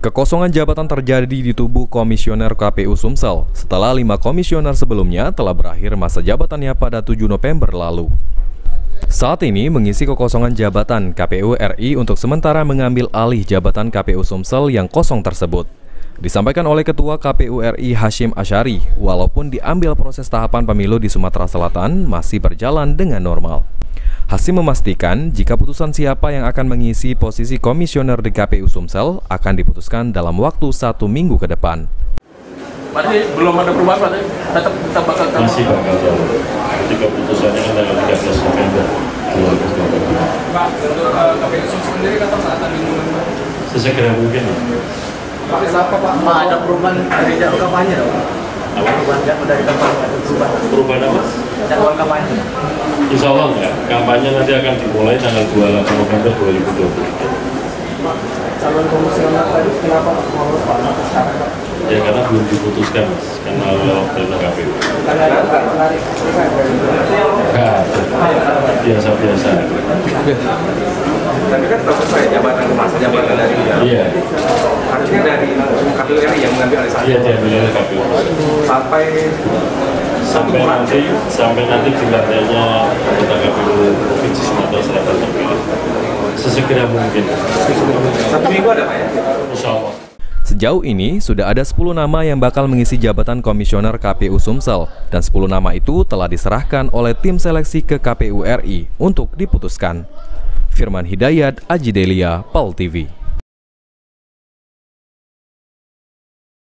Kekosongan jabatan terjadi di tubuh Komisioner KPU Sumsel setelah 5 komisioner sebelumnya telah berakhir masa jabatannya pada 7 November lalu. Saat ini mengisi kekosongan jabatan KPU RI untuk sementara mengambil alih jabatan KPU Sumsel yang kosong tersebut. Disampaikan oleh Ketua KPU RI Hashim Asyari, walaupun diambil proses tahapan pemilu di Sumatera Selatan masih berjalan dengan normal. Hashim memastikan jika putusan siapa yang akan mengisi posisi komisioner di KPU Sumsel akan diputuskan dalam waktu 1 minggu ke depan. Berarti belum ada perubahan, berarti tetap bakal masih bakal jalan. Ketika putusannya kan tanggal 13 November 2020. Pak, untuk KPU Sumsel sendiri kapan akan dimulai? Sesegera mungkin. Pak, kenapa Pak? Ada perubahan dari jadwal kampanye dong? Apa? Perubahan jadwal dari kampanye, ada perubahan. Perubahan apa? Jadwal kampanye. Insya Allah enggak. Kampanye nanti akan dimulai tanggal 28 November 2020. Calon komisioner tadi kenapa mau Pak sekarang Pak? Ya karena belum diputuskan, Mas. Karena perintah KPU. Karena ada menarik Biasa-biasa. Tapi kan selesai jabatan masa jabatan dari Iya. artinya dari KPU RI yang mengambil alih Iya, diambil oleh KPU. Sampai nanti dilantainya anggota KPU Provinsi Sumatera Selatan terpilih. Sesegera mungkin. 1 minggu ada Pak ya? Insya Allah. Sejauh ini, sudah ada 10 nama yang bakal mengisi jabatan komisioner KPU Sumsel, dan 10 nama itu telah diserahkan oleh tim seleksi ke KPU RI untuk diputuskan. Firman Hidayat, Aji Delia, PAL TV.